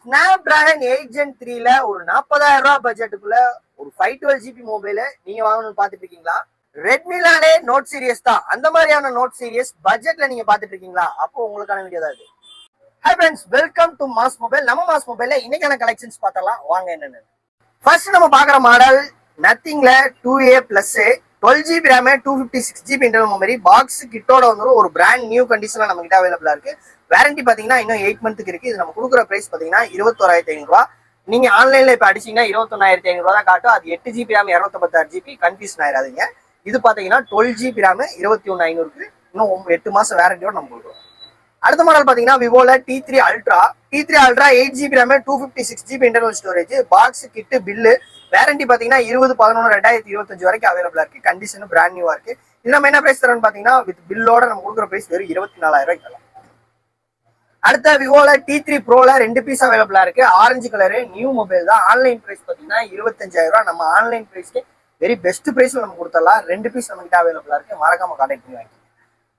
Snapdragon 8 Gen 3ல ஒரு 40,000 ரூபாய் பட்ஜெட்டுக்குள்ள ஒரு 512GB மொபைல நீங்க வாங்கணும்னு பாத்துட்டு இருக்கீங்களா? ரெட்மிலானே நோட் சீரிஸ் தான். அந்த மாதிரியான நோட் சீரிஸ் பட்ஜெட்ல நீங்க பாத்துட்டு இருக்கீங்களா? அப்போ உங்களுக்கான வீடியோ தான் இது. Hi friends, welcome to mass mobile. நம்ம மாஸ் மொபைல்ல இன்னைக்கான கலெக்ஷன்ஸ் பார்த்தலாம் வாங்க. என்னன்னு ஃபர்ஸ்ட் நம்ம பாக்குற மாடல் நத்திங்ல 2A plus 12GB RAM 256GB internal memory box கிட்டோட வந்து ஒரு பிராண்ட் நியூ கண்டிஷன்ல நம்ம கிட்ட அவைலபிளா இருக்கு. வாரண்டி பாத்தீங்கன்னா இன்னும் 8 மந்த்துக்கு இருக்கு. இது நம்ம கொடுக்குற பிரைஸ் பாத்தீங்கன்னா 21,500 ரூபாய். நீங்க ஆன்லைன்ல இப்ப அடிச்சீங்கன்னா 21,500 ரூபாய் தான் காட்டும். அது 8GB RAM 256GB, கன்ஃபியூஷன் ஆயிடாதீங்க. இது பாத்தீங்கன்னா 12GB RAM 21,500க்கு இன்னும் 8 மாசம் வாரண்டியோட நம்ம கொடுக்குறோம். அடுத்த மாடல் பாத்தீங்கன்னா விவோல T3 Ultra 8GB RAM 256GB internal storage box kit bill warranty பாத்தீங்கன்னா 20/11/2025 வரைக்கும் அவைலபிளா இருக்கு. கண்டிஷன் பிராண்ட் நியூவா இருக்கு. இது நம்ம என்ன பிரைஸ் தரோம்னு பாத்தீங்கன்னா வித் பில்லோட நம்ம கொடுக்குற பிரைஸ் வெறும் 24,000 ரூபாய்க்கு தரலாம். அடுத்த விவோல T3 Proல 2 பீஸ் அவைலபிளா இருக்கு. ஆரஞ்சு கலரு நியூ மொபைல் தான். ஆன்லைன் பிரைஸ் பாத்தீங்கன்னா 25,000 ரூபாய். நம்ம ஆன்லைன் பிரைஸ்க்கு வெரி பெஸ்ட் பிரைஸ்ல நம்ம கொடுத்துடலாம். 2 பீஸ் நம்ம கிட்ட அவைலபிளா இருக்கு. மறக்காம கான்டாக்ட் பண்ணி வாங்க.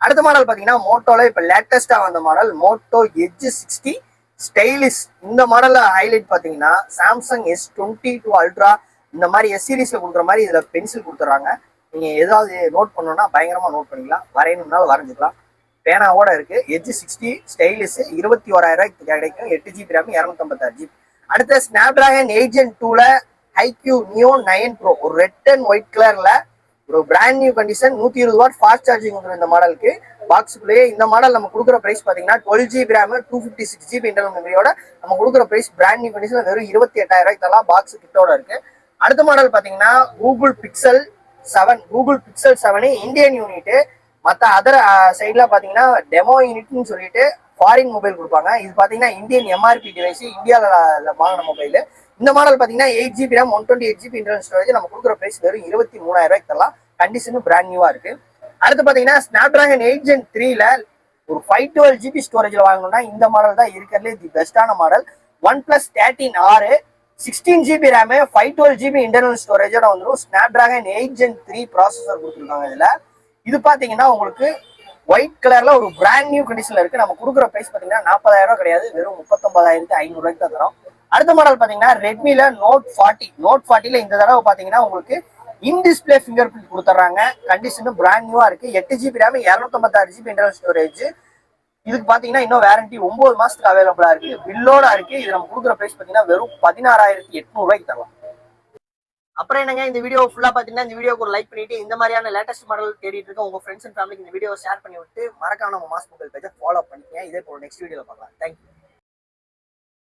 அடுத்த மாடல் பாத்தீங்கன்னா மோட்டோல இப்ப லேட்டஸ்டா வந்த மாடல் மோட்டோ எட்ஜ் 60 ஸ்டைலிஷ். இந்த மாடல்ல ஹைலைட் பாத்தீங்கன்னா சாம்சங் S22 அல்ட்ரா இந்த மாதிரி எஸ் சீரீஸ்ல கொடுக்குற மாதிரி இதுல பென்சில் கொடுத்துறாங்க. நீங்க ஏதாவது நோட் பண்ணணும்னா பயங்கரமா நோட் பண்ணிக்கலாம். வரையணும்னாலும் வரைஞ்சிக்கலாம். பேனாவோட இருக்கு. எட்ஜ் 60 ஸ்டைலிஷ் 21,000 ரூபாய்க்கு கிடைக்கும். 8GB RAM 256GB. அடுத்த Snapdragon 8 Gen 2ல HiQ Neo 9 Pro ஒரு ரெட் அண்ட் ஒயிட் கலர்ல ஒரு brand new condition 120 watt fast charging வந்துடும் இந்த மாடலுக்கு. பாக்ஸுக்குள்ளேயே இந்த மாடல் நம்ம கொடுக்குற பிரைஸ் பாத்தீங்கன்னா 12GB RAM 256GB இன்டர்னல் மெமரியோட நம்ம கொடுக்குற பிரைஸ் பிராண்ட் நியூ கண்டிஷன் வெறும் 28,000 ரூபாய்க்கு தரலாம். பாக்ஸ் கிட்டோட இருக்கு. அடுத்த மாடல் பாத்தீங்கன்னா கூகுள் பிக்சல் 7 இந்தியன் யூனிட். மற்ற அதர் சைட்ல பாத்தீங்கன்னா டெமோ யூனிட்னு சொல்லிட்டு ஃபாரின் மொபைல் கொடுப்பாங்க. இது பாத்தீங்கன்னா இந்தியன் எம்ஆர்பி டிவைஸ், இந்தியாவில் வாங்கின மொபைல். இந்த மாடல் பாத்தீங்கன்னா 8GB RAM 128GB internal storage நம்ம கொடுக்குற பிரைஸ் வெறும் 23,000 ரூபாய்க்கு தரலாம். கண்டிஷனும் பிராண்ட் நியூவா இருக்கு. அடுத்து பாத்தீங்கன்னா ஸ்னாப்டிராகன் 8 Gen 3ல ஒரு 512GB ஸ்டோரேஜ்ல வாங்கணும்னா இந்த மாடல் தான் இருக்கிறதுலே தி பெஸ்டான model. OnePlus 13R 16GB RAM 512GB internal ஸ்டோரேஜோட வந்துடும். ஸ்னாப்டிராகன் 8 Gen 3 ப்ராசஸர் கொடுத்துருக்காங்க இதுல. இது பாத்தீங்கன்னா உங்களுக்கு ஒயிட் கலர்ல ஒரு பிராண்ட் நியூ கண்டிஷன்ல இருக்கு. நம்ம கொடுக்குற பிரைஸ் பாத்தீங்கன்னா 40,000 ரூபாய் கிடையாது, வெறும் 39,500 ரூபாய்க்கு தான் தரோம். அடுத்த மாடல் பாத்தீங்கன்னா ரெட்மில நோட் 40ல இந்த தடவை பாத்தீங்கன்னா உங்களுக்கு இன் டிஸ்பிளே ஃபிங்கர் பிரிண்ட் கொடுத்துறாங்க. கண்டிஷனும் பிராண்ட் நியூவா இருக்கு. 8GB RAM 256GB internal storage. இதுக்கு பாத்தீங்கன்னா இன்னும் வாரண்டி 9 மாசத்துக்கு அவைலபிளா இருக்கு. பில்லோட இருக்கு. இது நம்ம கொடுக்குற பிரைஸ் பாத்தீங்கன்னா வெறும் 16,800 ரூபாய்க்கு தரலாம். அப்புறம் என்னங்க, இந்த வீடியோ ஃபுல்லா பாத்தீங்கன்னா இந்த வீடியோக்கு ஒரு லைக் பண்ணிட்டு இந்த மாதிரியான லேட்டஸ்ட் மாடல் தேடிட்டு இருக்க உங்க ஃப்ரெண்ட்ஸ் அண்ட் ஃபேமிலிக்கு இந்த வீடியோ ஷேர் பண்ணி விட்டு மறக்காம நம்ம மாஸ் மொபைல் பேஜை ஃபாலோ பண்ணிக்கங்க. இதே போல நெக்ஸ்ட் வீடியோல பார்க்கலாம். தேங்க்யூ.